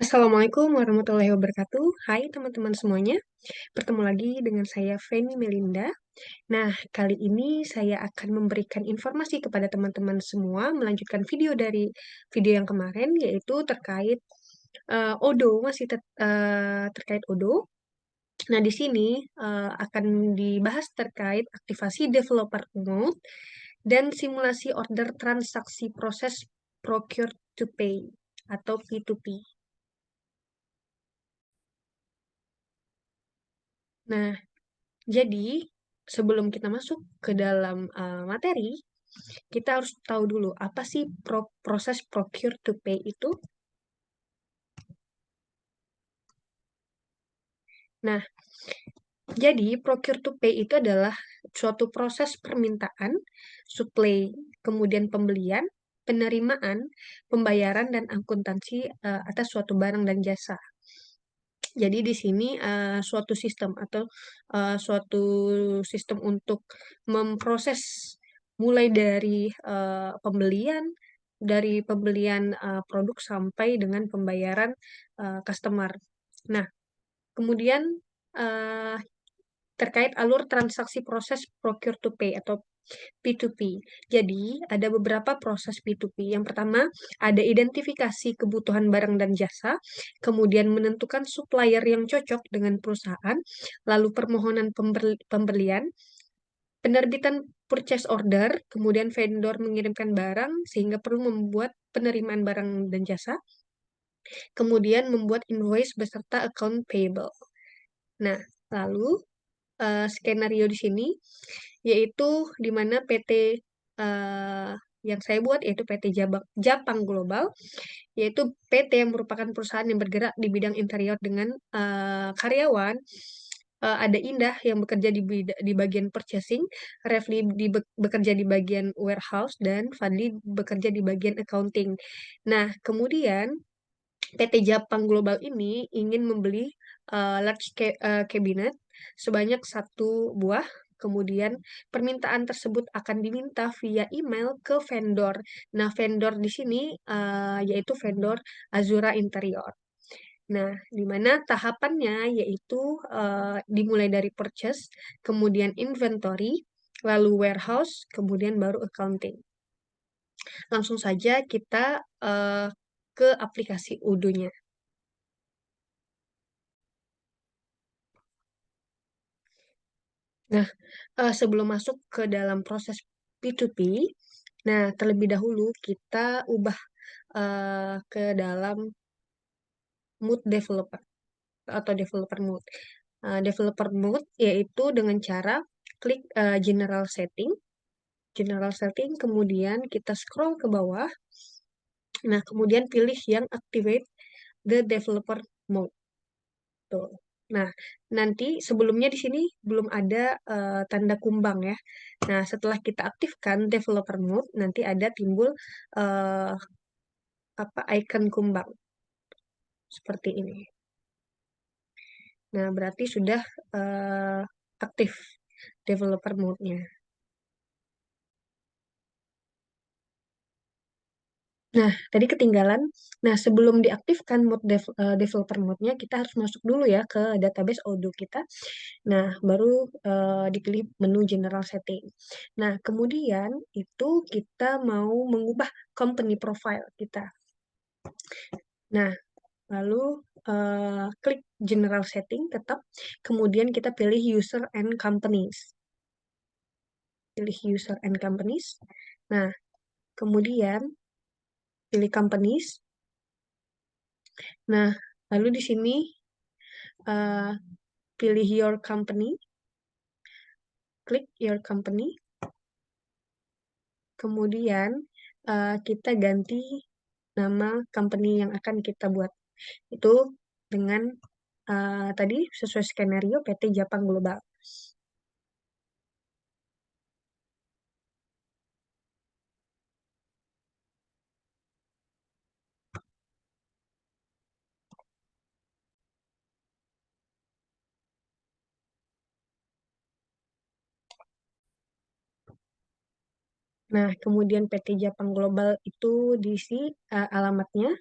Assalamualaikum warahmatullahi wabarakatuh. Hai teman-teman semuanya, bertemu lagi dengan saya Feni Melinda. Nah, kali ini saya akan memberikan informasi kepada teman-teman semua, melanjutkan video dari video yang kemarin, yaitu terkait Odoo, terkait Odoo. Nah, di sini akan dibahas terkait aktivasi developer mode dan simulasi order transaksi proses procure to pay atau P2P. Nah, jadi, sebelum kita masuk ke dalam materi, kita harus tahu dulu apa sih proses procure to pay itu. Nah, jadi procure to pay itu adalah suatu proses permintaan, supply, kemudian pembelian, penerimaan, pembayaran, dan akuntansi atas suatu barang dan jasa. Jadi di sini suatu sistem atau suatu sistem untuk memproses mulai dari pembelian produk sampai dengan pembayaran customer. Nah, kemudian uh, terkait alur transaksi proses procure to pay atau P2P. Jadi, ada beberapa proses P2P. Yang pertama, ada identifikasi kebutuhan barang dan jasa, kemudian menentukan supplier yang cocok dengan perusahaan, lalu permohonan pembelian, penerbitan purchase order, kemudian vendor mengirimkan barang sehingga perlu membuat penerimaan barang dan jasa, kemudian membuat invoice beserta account payable. Nah, lalu skenario di sini yaitu di mana PT eh, yang saya buat yaitu PT Japang Global, yaitu PT yang merupakan perusahaan yang bergerak di bidang interior dengan karyawan. Ada Indah yang bekerja di bagian purchasing, Refli bekerja di bagian warehouse, dan Fadli bekerja di bagian accounting. Nah, kemudian PT Japang Global ini ingin membeli large cabinet sebanyak 1 buah. Kemudian permintaan tersebut akan diminta via email ke vendor. Nah, vendor di sini yaitu vendor Azura Interior. Nah, di mana tahapannya yaitu dimulai dari purchase, kemudian inventory, lalu warehouse, kemudian baru accounting. Langsung saja kita ke aplikasi Udo-nya. Nah, sebelum masuk ke dalam proses P2P, nah terlebih dahulu kita ubah ke dalam mood developer atau developer mode. Developer mode yaitu dengan cara klik general setting, kemudian kita scroll ke bawah. Nah, kemudian pilih yang activate the developer mode. Tuh. Nah, nanti sebelumnya di sini belum ada tanda kumbang ya. Nah, setelah kita aktifkan developer mode, nanti ada timbul eh, icon kumbang seperti ini. Nah, berarti sudah eh, aktif developer mode-nya. Nah, tadi ketinggalan. Nah, sebelum diaktifkan developer mode-nya, kita harus masuk dulu ya ke database Odoo kita. Nah, baru dipilih menu General Setting. Nah, kemudian itu kita mau mengubah company profile kita. Nah, lalu klik General Setting tetap, kemudian kita pilih User and Companies. Pilih User and Companies. Nah, kemudian pilih Companies. Nah, lalu di sini uh, pilih Your Company, klik Your Company, kemudian kita ganti nama company yang akan kita buat. Itu dengan tadi sesuai skenario PT Japang Global. Nah, kemudian PT Japang Global itu diisi alamatnya.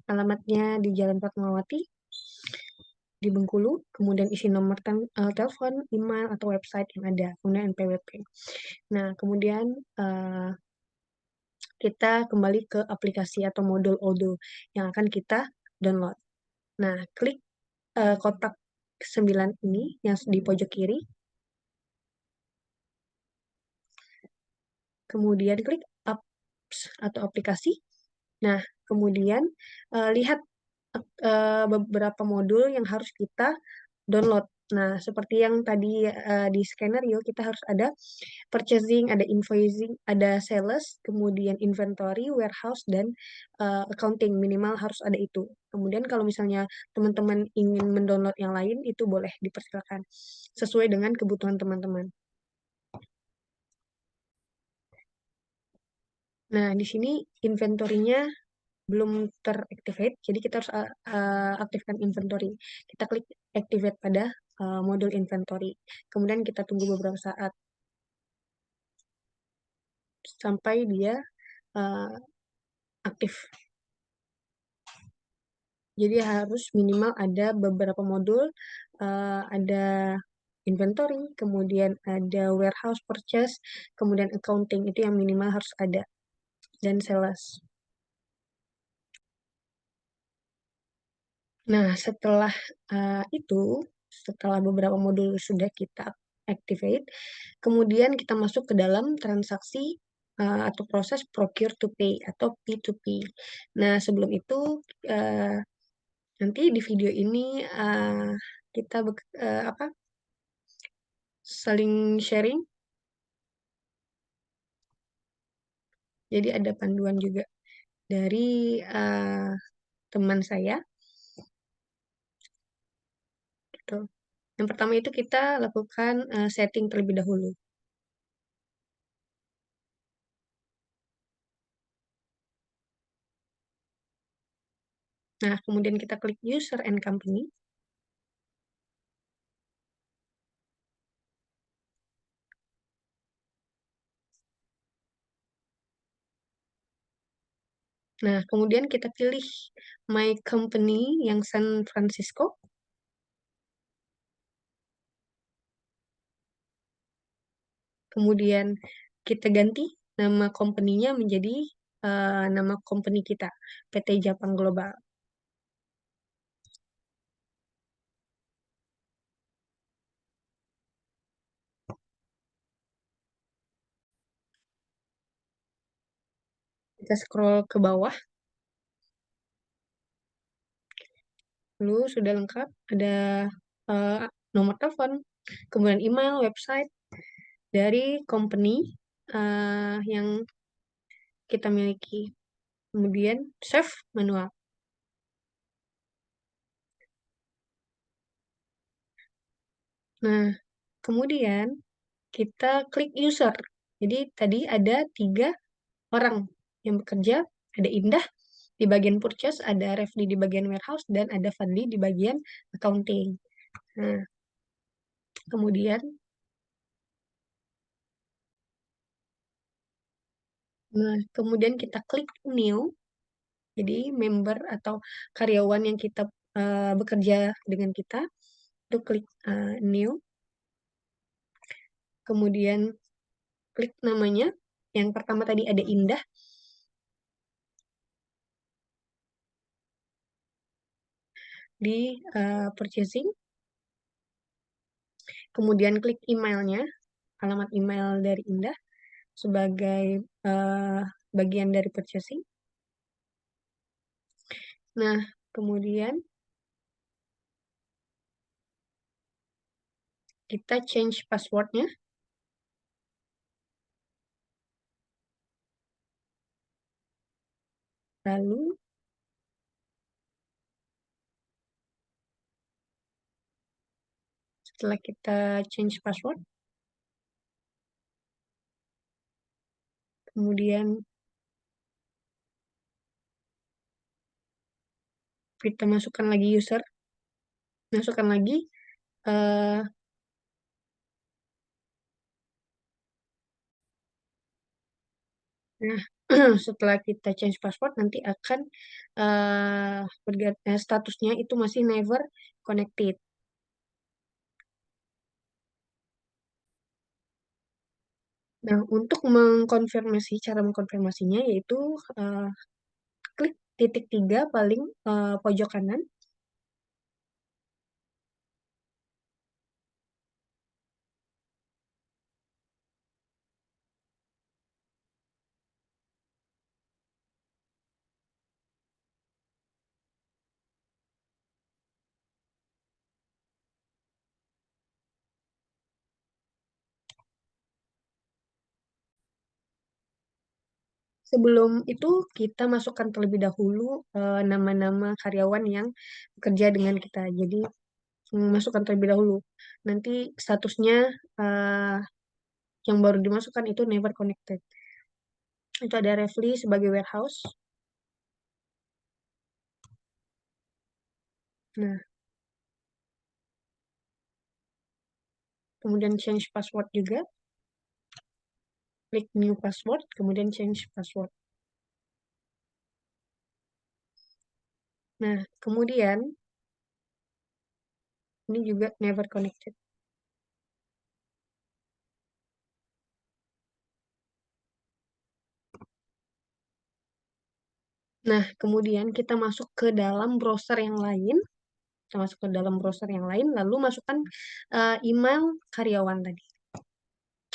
alamatnya di Jalan Fatmawati di Bengkulu, kemudian isi nomor telepon, email, atau website yang ada, kemudian NPWP. Nah, kemudian kita kembali ke aplikasi atau modul Odoo yang akan kita download. Nah, klik kotak 9 ini yang di pojok kiri, kemudian klik apps atau aplikasi. Nah, kemudian lihat beberapa modul yang harus kita download. Nah, seperti yang tadi di skenario, kita harus ada purchasing, ada invoicing, ada sales, kemudian inventory, warehouse, dan accounting. Minimal harus ada itu. Kemudian kalau misalnya teman-teman ingin mendownload yang lain, itu boleh dipersilakan. Sesuai dengan kebutuhan teman-teman. Nah, di sini inventory-nya belum teractivate, jadi kita harus aktifkan inventory. Kita klik activate pada modul inventory. Kemudian kita tunggu beberapa saat sampai dia uh, aktif. Jadi harus minimal ada beberapa modul, ada inventory, kemudian ada warehouse purchase, kemudian accounting, itu yang minimal harus ada, dan sales. Nah, setelah beberapa modul sudah kita activate, kemudian kita masuk ke dalam transaksi atau proses procure to pay atau P2P. Nah, sebelum itu uh, nanti di video ini kita saling sharing. Jadi ada panduan juga dari teman saya. Gitu. Yang pertama itu kita lakukan setting terlebih dahulu. Nah, kemudian kita klik user and company. Nah, kemudian kita pilih My Company yang San Francisco. Kemudian kita ganti nama company-nya menjadi nama company kita, PT Japang Global. Kita scroll ke bawah. Lalu sudah lengkap, ada uh, nomor telepon, kemudian email, website dari company yang kita miliki. Kemudian save manual. Nah, kemudian kita klik user. Jadi tadi ada 3 orang yang bekerja, ada Indah di bagian purchase, ada Refli di bagian warehouse, dan ada Fadli di bagian accounting. Nah, kemudian kita klik new. Jadi member atau karyawan yang kita bekerja dengan kita, itu klik new. Kemudian klik namanya. Yang pertama tadi ada Indah. Di purchasing. Kemudian klik emailnya, alamat email dari Indah sebagai bagian dari purchasing. Nah, kemudian kita change passwordnya. Lalu setelah kita change password, kemudian kita masukkan lagi user, masukkan lagi Nah, setelah kita change password nanti akan statusnya itu masih never connected. Nah, untuk mengkonfirmasi, cara mengkonfirmasinya yaitu eh, klik titik 3 paling pojok kanan. Sebelum itu kita masukkan terlebih dahulu nama-nama karyawan yang bekerja dengan kita. Jadi masukkan terlebih dahulu. Nanti statusnya eh, yang baru dimasukkan itu never connected. Itu ada Refli sebagai warehouse. Nah, kemudian change password juga. Klik new password, kemudian change password. Nah, kemudian ini juga never connected. Nah, kemudian kita masuk ke dalam browser yang lain. Kita masuk ke dalam browser yang lain, lalu masukkan email karyawan tadi,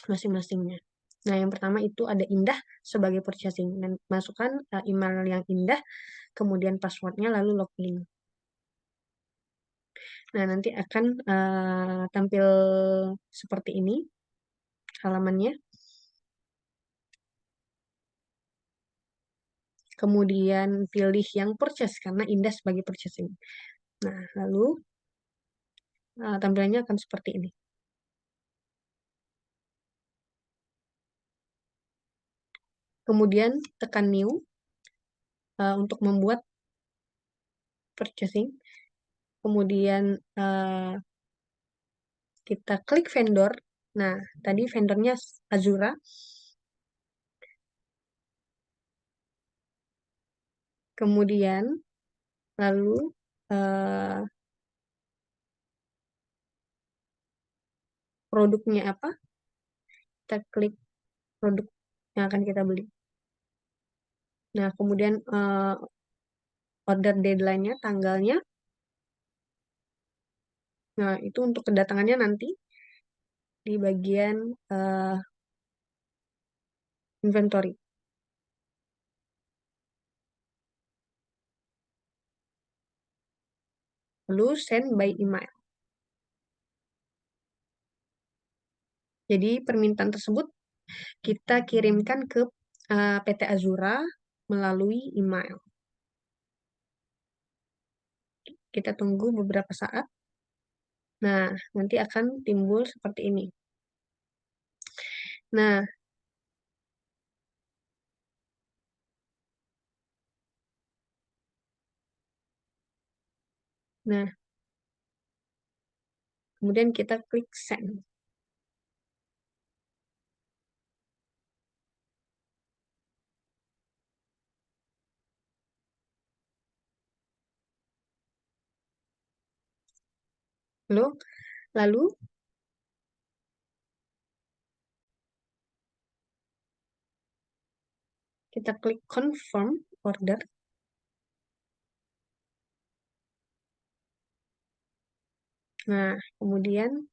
masing-masingnya. Nah, yang pertama itu ada Indah sebagai purchasing. Dan masukkan email yang Indah, kemudian passwordnya, lalu login. Nah, nanti akan tampil seperti ini halamannya. Kemudian pilih yang purchase karena Indah sebagai purchasing. Nah, lalu tampilannya akan seperti ini. Kemudian tekan new untuk membuat purchasing. Kemudian kita klik vendor. Nah, tadi vendornya Azura. Kemudian lalu eh, produknya apa? Kita klik produk yang akan kita beli. Nah, kemudian order deadline-nya, tanggalnya. Nah, itu untuk kedatangannya nanti di bagian eh, inventory. Lalu send by email. Jadi permintaan tersebut kita kirimkan ke PT Azura melalui email. Kita tunggu beberapa saat. Nah, nanti akan timbul seperti ini. Nah, nah, kemudian kita klik send. Lalu, lalu kita klik confirm order. Nah, kemudian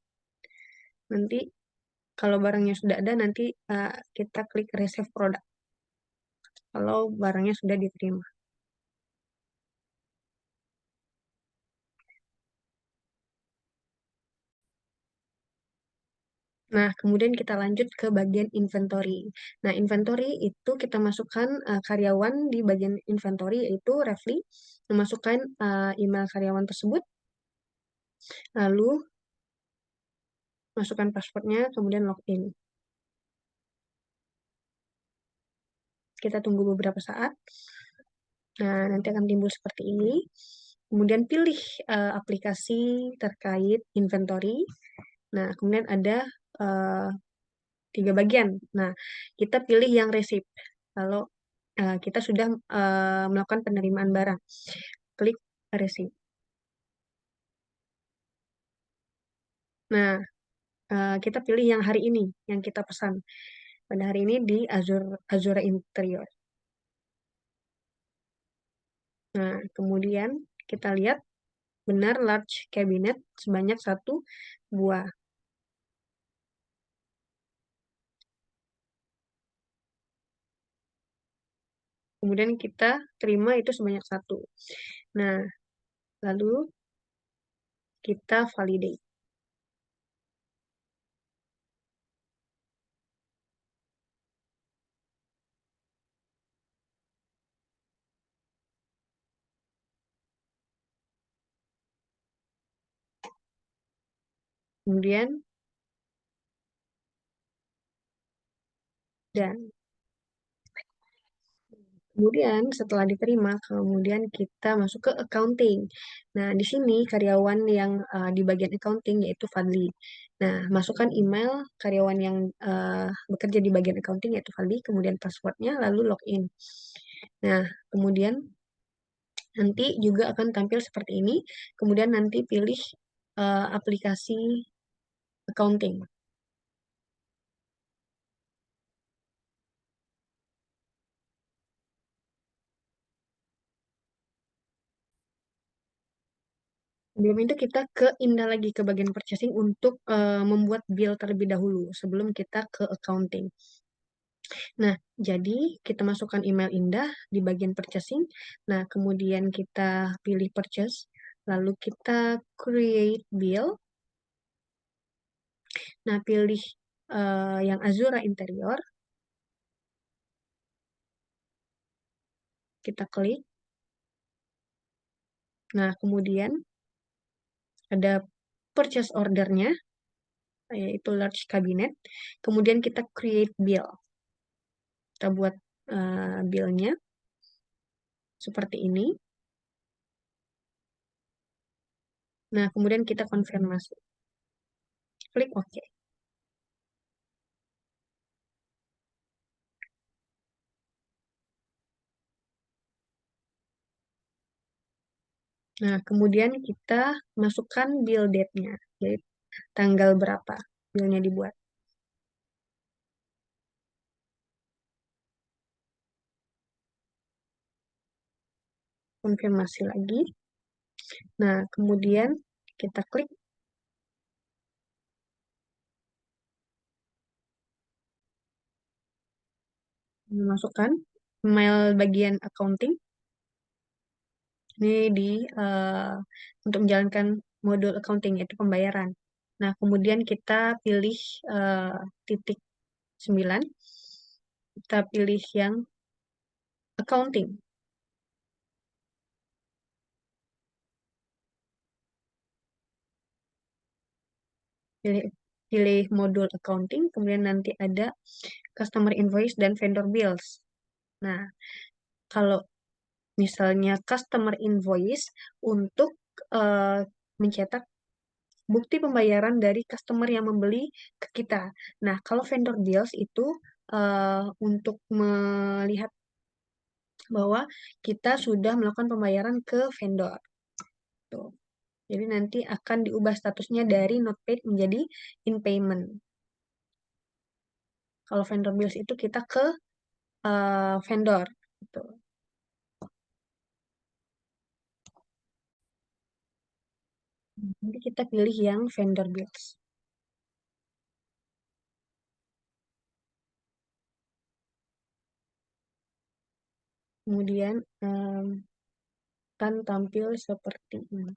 nanti kalau barangnya sudah ada, nanti kita klik receive product. Kalau barangnya sudah diterima. Nah, kemudian kita lanjut ke bagian inventory. Nah, inventory itu kita masukkan karyawan di bagian inventory, yaitu Refli, memasukkan email karyawan tersebut, lalu masukkan passwordnya, kemudian login. Kita tunggu beberapa saat. Nah, nanti akan timbul seperti ini. Kemudian pilih aplikasi terkait inventory. Nah, kemudian ada uh, 3 bagian. Nah, kita pilih yang receipt. kalau kita sudah melakukan penerimaan barang. Klik receipt. Nah, kita pilih yang hari ini, yang kita pesan. Pada hari ini di Azura Interior. Nah, kemudian kita lihat benar large cabinet sebanyak 1 buah. Kemudian kita terima itu sebanyak 1. Nah, lalu kita validate. Kemudian dan kemudian setelah diterima, kemudian kita masuk ke accounting. Nah, di sini karyawan yang di bagian accounting yaitu Fadli. Nah, masukkan email karyawan yang bekerja di bagian accounting yaitu Fadli, kemudian passwordnya, lalu login. Nah, kemudian nanti juga akan tampil seperti ini. Kemudian nanti pilih aplikasi accounting. Sebelum itu kita ke Indah lagi ke bagian purchasing untuk membuat bill terlebih dahulu sebelum kita ke accounting. Nah, jadi kita masukkan email Indah di bagian purchasing. Nah, kemudian kita pilih purchase, lalu kita create bill. Nah, pilih yang Azura Interior. Kita klik. Nah, kemudian ada purchase ordernya, yaitu large cabinet. Kemudian kita create bill. Kita buat billnya seperti ini. Nah, kemudian kita konfirmasi. Klik OK. Nah, kemudian kita masukkan bill date-nya, yaitu tanggal berapa billnya dibuat. Konfirmasi lagi. Nah, kemudian kita klik masukkan email bagian accounting. Ini untuk menjalankan modul accounting yaitu pembayaran. Nah, kemudian kita pilih uh, titik 9. Kita pilih yang accounting. Pilih, pilih modul accounting, kemudian nanti ada customer invoice dan vendor bills. Nah, kalau misalnya customer invoice untuk uh, mencetak bukti pembayaran dari customer yang membeli ke kita. Nah, kalau vendor bills itu untuk melihat bahwa kita sudah melakukan pembayaran ke vendor. Tuh. Jadi nanti akan diubah statusnya dari not paid menjadi in payment. Kalau vendor bills itu kita ke vendor. Gitu. Nanti kita pilih yang vendor bills. Kemudian akan tampil seperti ini.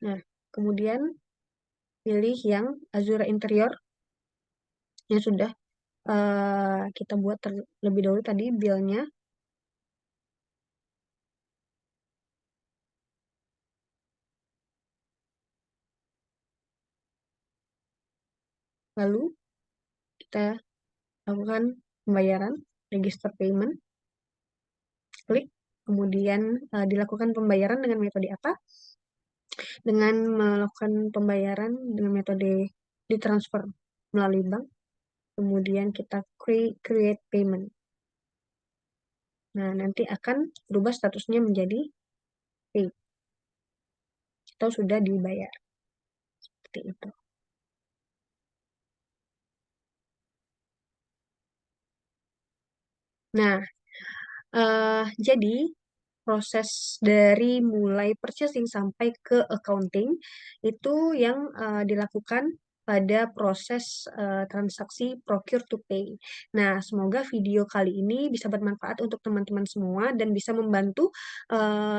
Nah, kemudian pilih yang Azura Interior yang sudah kita buat terlebih dahulu tadi bill-nya. Lalu kita lakukan pembayaran, register payment, klik. Kemudian dilakukan pembayaran dengan metode apa? Dengan melakukan pembayaran dengan metode ditransfer melalui bank. Kemudian kita create payment. Nah, nanti akan berubah statusnya menjadi paid atau sudah dibayar. Seperti itu. Nah, jadi proses dari mulai purchasing sampai ke accounting itu yang dilakukan pada proses transaksi procure to pay. Nah, semoga video kali ini bisa bermanfaat untuk teman-teman semua dan bisa membantu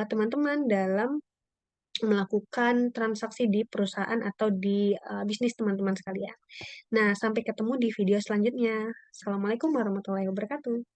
teman-teman dalam melakukan transaksi di perusahaan atau di bisnis teman-teman sekalian. Nah, sampai ketemu di video selanjutnya. Assalamualaikum warahmatullahi wabarakatuh.